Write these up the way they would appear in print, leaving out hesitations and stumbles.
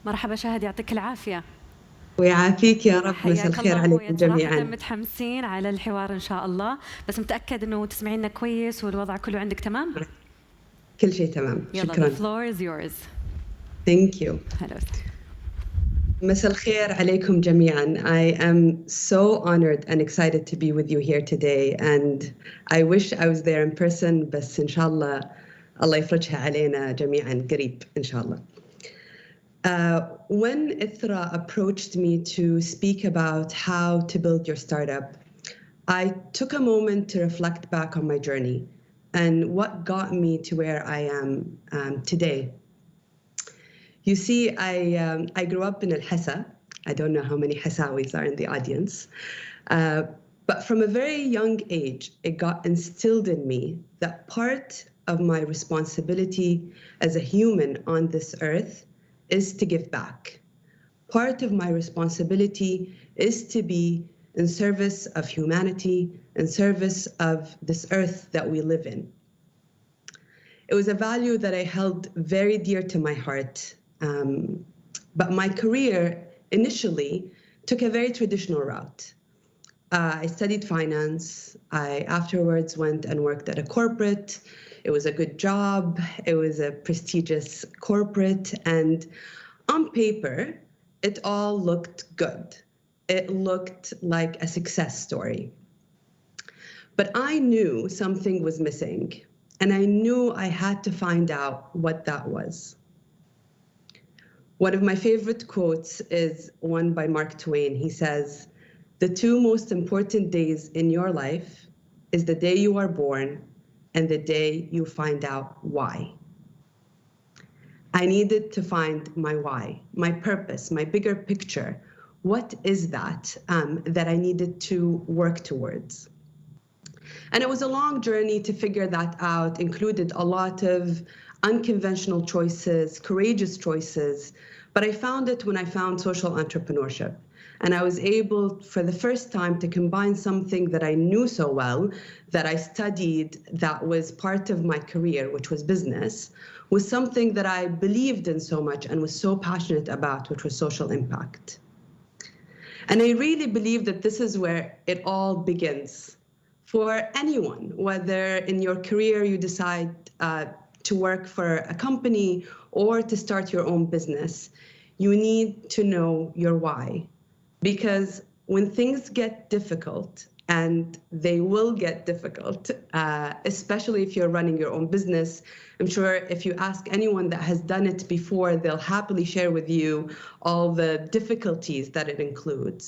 مرحبا شهد، يعطيك العافية. ويعافيك يا رب. مساء الخير عليكم جميعا. متحمسين على الحوار إن شاء الله، بس متأكد إنه تسمعينا كويس والوضع كله عندك تمام؟ كل شيء تمام. شكرا. The floor is yours. Thank you. Hello. مساء الخير عليكم جميعا. I am so honored and excited to be with you here today, and I wish I was there in person, بس إن شاء الله الله يفرجها علينا جميعا قريب إن شاء الله. When Ithra approached me to speak about how to build your startup, I took a moment to reflect back on my journey and what got me to where I am today. You see, I grew up in Al-Hassa. I don't know how many Hassawis are in the audience. But from a very young age, it got instilled in me that part of my responsibility as a human on this earth is to give back. Part of my responsibility is to be in service of humanity, in service of this earth that we live in. It was a value that I held very dear to my heart, but my career initially took a very traditional route. I studied finance. I afterwards went and worked at a corporate. It was a good job. It was a prestigious corporate. And on paper, it all looked good. It looked like a success story. But I knew something was missing, and I knew I had to find out what that was. One of my favorite quotes is one by Mark Twain. He says, "The two most important days in your life is the day you are born and the day you find out why." I needed to find my why, my purpose, my bigger picture. What is that that I needed to work towards? And it was a long journey to figure that out, included a lot of unconventional choices, courageous choices, but I found it when I found social entrepreneurship. And I was able, for the first time, to combine something that I knew so well, that I studied, that was part of my career, which was business, with something that I believed in so much and was so passionate about, which was social impact. And I really believe that this is where it all begins. For anyone, whether in your career you decide to work for a company or to start your own business, you need to know your why. Because when things get difficult, and they will get difficult, especially if you're running your own business, I'm sure if you ask anyone that has done it before, they'll happily share with you all the difficulties that it includes.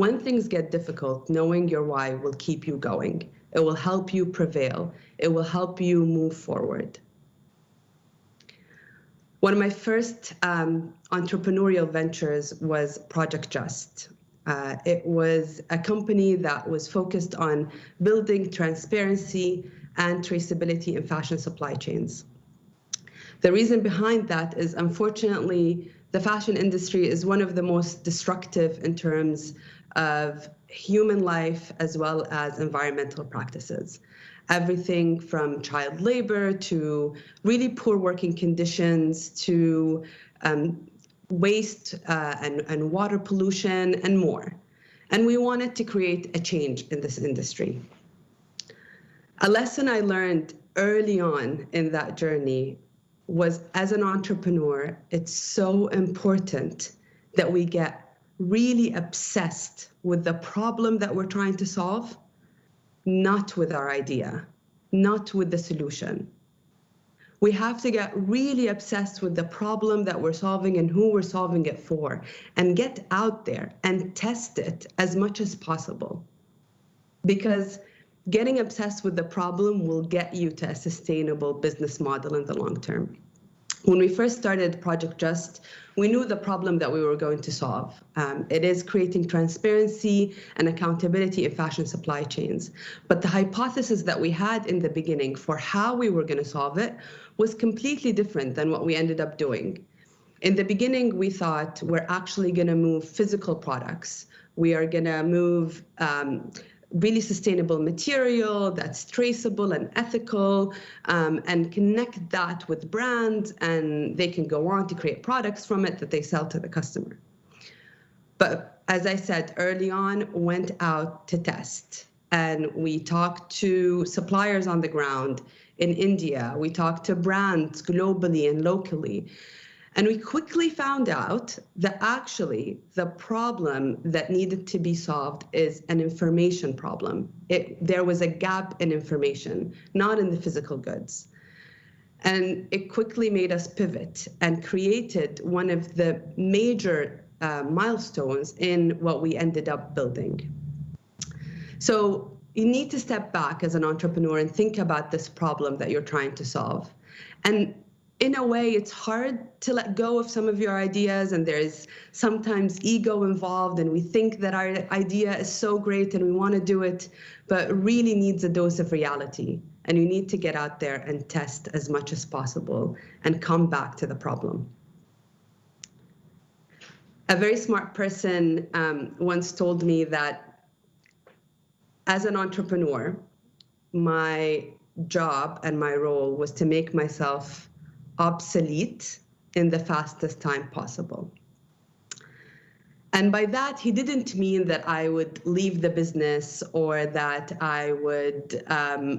When things get difficult, knowing your why will keep you going. It will help you prevail. It will help you move forward. One of my first entrepreneurial ventures was Project Just. It was a company that was focused on building transparency and traceability in fashion supply chains. The reason behind that is, unfortunately, the fashion industry is one of the most destructive in terms of human life as well as environmental practices. Everything from child labor to really poor working conditions to waste and water pollution and more. And we wanted to create a change in this industry. A lesson I learned early on in that journey was, as an entrepreneur, it's so important that we get really obsessed with the problem that we're trying to solve, not with our idea, not with the solution. We have to get really obsessed with the problem that we're solving and who we're solving it for, and get out there and test it as much as possible. Because getting obsessed with the problem will get you to a sustainable business model in the long term. When we first started Project Just, we knew the problem that we were going to solve. It is creating transparency and accountability in fashion supply chains. But the hypothesis that we had in the beginning for how we were going to solve it was completely different than what we ended up doing. In the beginning, we thought we're actually going to move physical products. We are going to move really sustainable material that's traceable and ethical, and connect that with brands, and they can go on to create products from it that they sell to the customer. But as I said early on, went out to test, and we talked to suppliers on the ground in India. We talked to brands globally and locally. And we quickly found out that actually the problem that needed to be solved is an information problem. There was a gap in information, not in the physical goods. And it quickly made us pivot and created one of the major milestones in what we ended up building. So you need to step back as an entrepreneur and think about this problem that you're trying to solve. And in a way, it's hard to let go of some of your ideas, and there's sometimes ego involved, and we think that our idea is so great and we want to do it, but it really needs a dose of reality. And you need to get out there and test as much as possible and come back to the problem. A very smart person once told me that as an entrepreneur, my job and my role was to make myself obsolete in the fastest time possible. And by that, he didn't mean that I would leave the business or that I would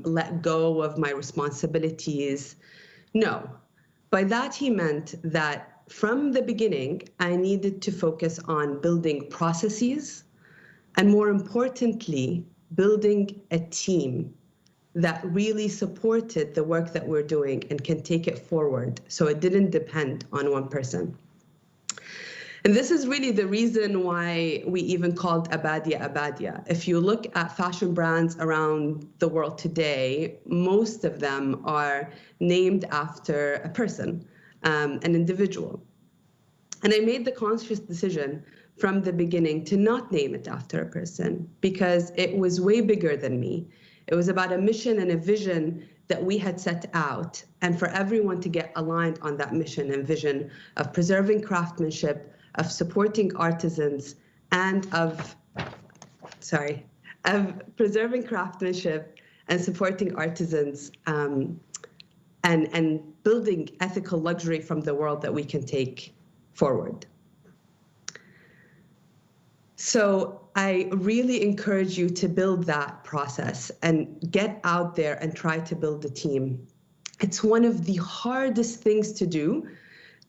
let go of my responsibilities. No. By that, he meant that from the beginning, I needed to focus on building processes and, more importantly, building a team that really supported the work that we're doing and can take it forward, so it didn't depend on one person. And this is really the reason why we even called Abadia. If you look at fashion brands around the world today, most of them are named after a person, an individual. And I made the conscious decision from the beginning to not name it after a person, because it was way bigger than me. It was about a mission and a vision that we had set out, and for everyone to get aligned on that mission and vision of preserving craftsmanship, of supporting artisans, and of preserving craftsmanship and supporting artisans, and building ethical luxury from the world that we can take forward. So I really encourage you to build that process and get out there and try to build a team. It's one of the hardest things to do.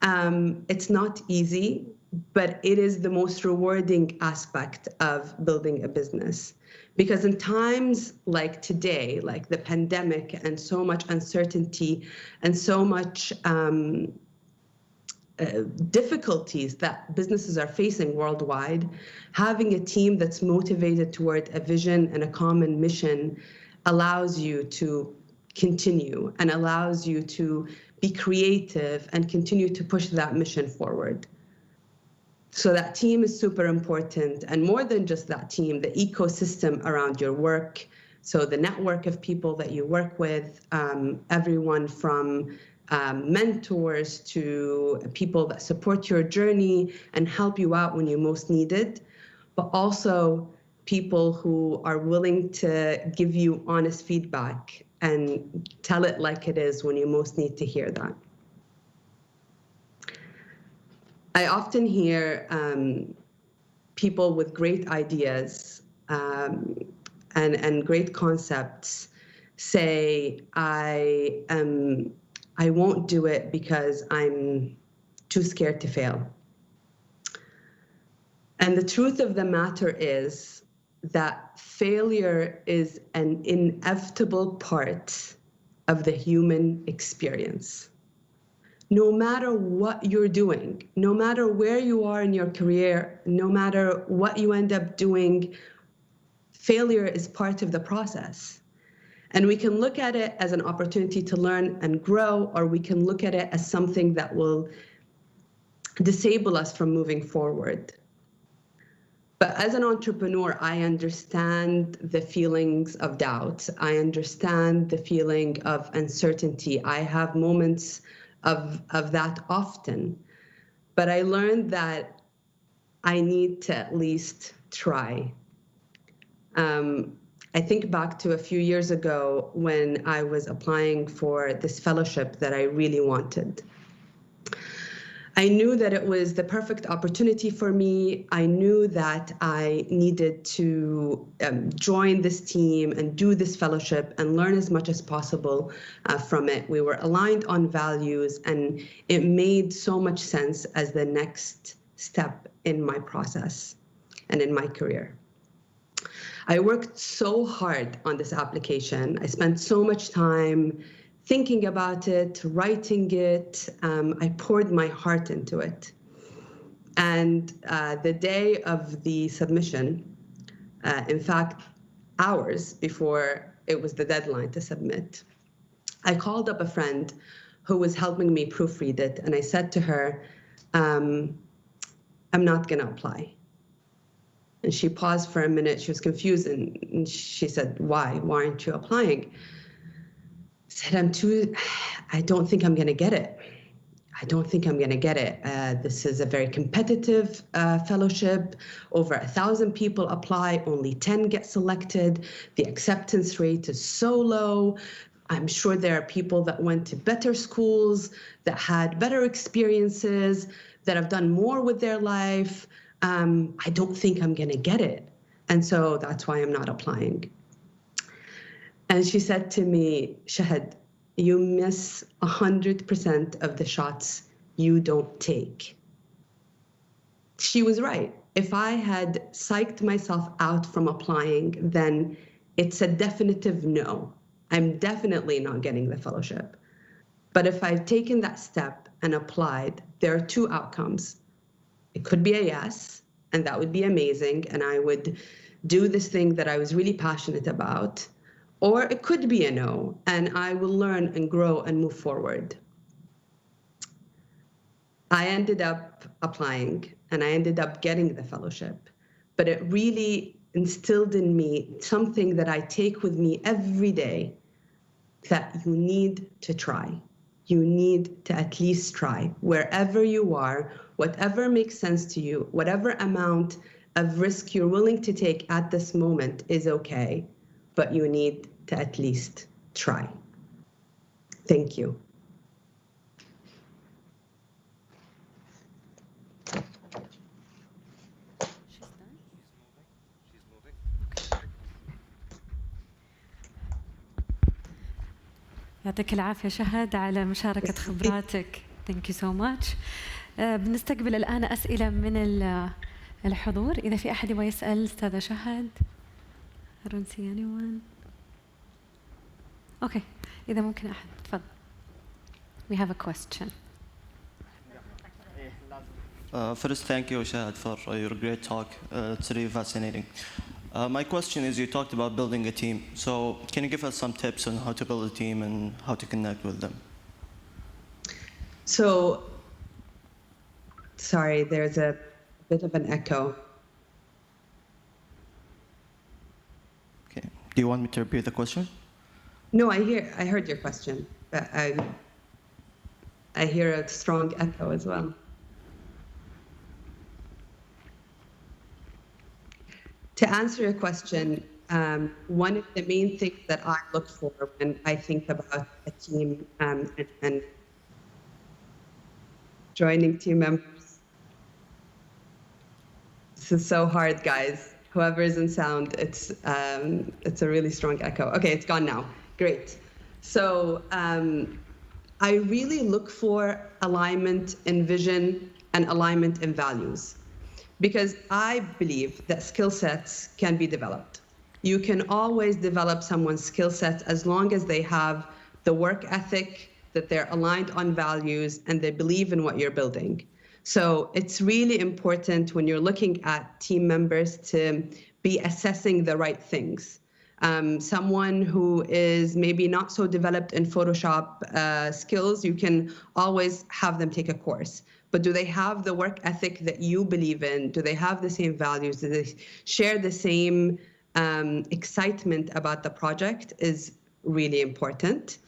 It's not easy, but it is the most rewarding aspect of building a business. Because in times like today, like the pandemic and so much uncertainty and so much difficulties that businesses are facing worldwide, having a team that's motivated toward a vision and a common mission allows you to continue and allows you to be creative and continue to push that mission forward. So that team is super important, and more than just that team, the ecosystem around your work, so the network of people that you work with, everyone from mentors to people that support your journey and help you out when you most need it, but also people who are willing to give you honest feedback and tell it like it is when you most need to hear that. I often hear people with great ideas and great concepts say, I won't do it because I'm too scared to fail. And the truth of the matter is that failure is an inevitable part of the human experience. No matter what you're doing, no matter where you are in your career, no matter what you end up doing, failure is part of the process. And we can look at it as an opportunity to learn and grow, or we can look at it as something that will disable us from moving forward. But as an entrepreneur, I understand the feelings of doubt. I understand the feeling of uncertainty. I have moments of that often. But I learned that I need to at least try. I think back to a few years ago when I was applying for this fellowship that I really wanted. I knew that it was the perfect opportunity for me. I knew that I needed to join this team and do this fellowship and learn as much as possible from it. We were aligned on values, and it made so much sense as the next step in my process and in my career. I worked so hard on this application. I spent so much time thinking about it, writing it. I poured my heart into it. And the day of the submission, in fact, hours before it was the deadline to submit, I called up a friend who was helping me proofread it. And I said to her, I'm not going to apply. And she paused for a minute. She was confused, and she said, why? Why aren't you applying? I said, I don't think I'm going to get it. I don't think I'm going to get it. This is a very competitive fellowship. Over 1,000 people apply, only 10 get selected. The acceptance rate is so low. I'm sure there are people that went to better schools, that had better experiences, that have done more with their life. I don't think I'm going to get it. And so that's why I'm not applying. And she said to me, Shahd, you miss 100% of the shots you don't take. She was right. If I had psyched myself out from applying, then it's a definitive no. I'm definitely not getting the fellowship. But if I've taken that step and applied, there are two outcomes. It could be a yes, and that would be amazing, and I would do this thing that I was really passionate about. Or it could be a no, and I will learn and grow and move forward. I ended up applying, and I ended up getting the fellowship. But it really instilled in me something that I take with me every day, that you need to try. You need to at least try. Wherever you are, whatever makes sense to you, whatever amount of risk you're willing to take at this moment is okay, but you need to at least try. Thank you. يعطيك العافية شهد على مشاركة خبراتك. Thank you so much. بنستقبل الآن أسئلة من الحضور. إذا في أحد يبغى يسأل أستاذة شهد. I don't see anyone. Okay. إذا ممكن أحد تفضل. We have a question. First, thank you, Shahd, for your great talk. It's really fascinating. My question is, you talked about building a team. So can you give us some tips on how to build a team and how to connect with them? So, sorry, there's a bit of an echo. Okay. Do you want me to repeat the question? No, I heard your question, but I hear a strong echo as well. To answer your question, one of the main things that I look for when I think about a team and joining team members. This is so hard, guys. Whoever is in sound, it's a really strong echo. Okay, it's gone now. Great. So I really look for alignment in vision and alignment in values, because I believe that skill sets can be developed. You can always develop someone's skill sets as long as they have the work ethic, that they're aligned on values, and they believe in what you're building. So it's really important when you're looking at team members to be assessing the right things. Someone who is maybe not so developed in Photoshop skills, you can always have them take a course. But do they have the work ethic that you believe in? Do they have the same values? Do they share the same excitement about the project is really important.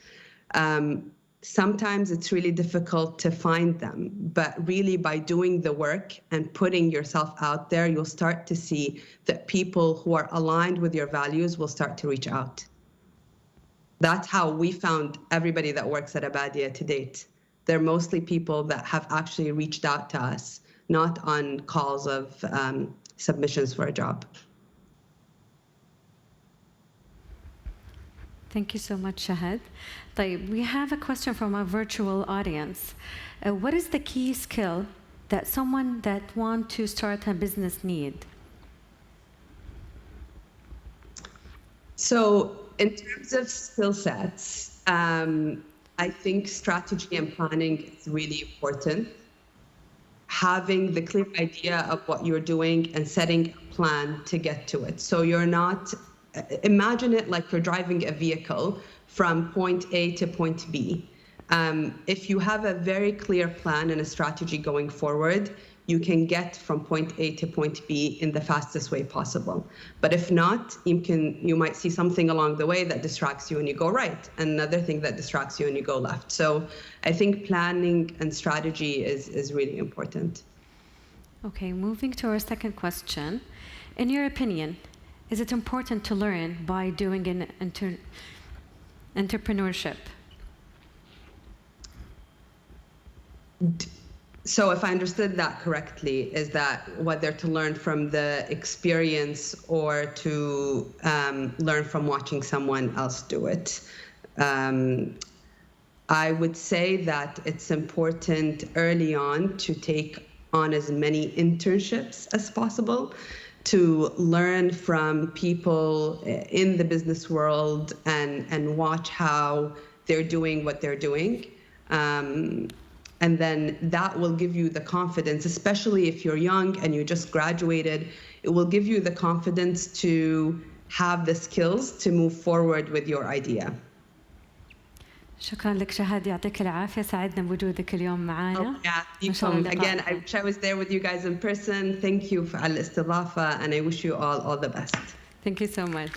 Sometimes it's really difficult to find them, but really by doing the work and putting yourself out there, you'll start to see that people who are aligned with your values will start to reach out. That's how we found everybody that works at Abadia to date. They're mostly people that have actually reached out to us, not on calls of submissions for a job. Thank you so much, Shahd. We have a question from our virtual audience. What is the key skill that someone that wants to start a business need? So in terms of skill sets, I think strategy and planning is really important. Having the clear idea of what you're doing and setting a plan to get to it. So you're not, imagine it like you're driving a vehicle from point A to point B. If you have a very clear plan and a strategy going forward, you can get from point A to point B in the fastest way possible. But if not, you might see something along the way that distracts you and you go right, and another thing that distracts you and you go left. So I think planning and strategy is really important. Okay, moving to our second question. In your opinion, is it important to learn by doing an entrepreneurship? So if I understood that correctly, is that whether to learn from the experience or to learn from watching someone else do it? I would say that it's important early on to take on as many internships as possible, to learn from people in the business world and watch how they're doing what they're doing. And then that will give you the confidence, especially if you're young and you just graduated, it will give you the confidence to have the skills to move forward with your idea. شكرا لك شهد، يعطيك العافية، سعدنا بوجودك اليوم معنا. Again, I wish I was there with you guys in person. Thank you for الاستضافة and I wish you all the best. Thank you so much.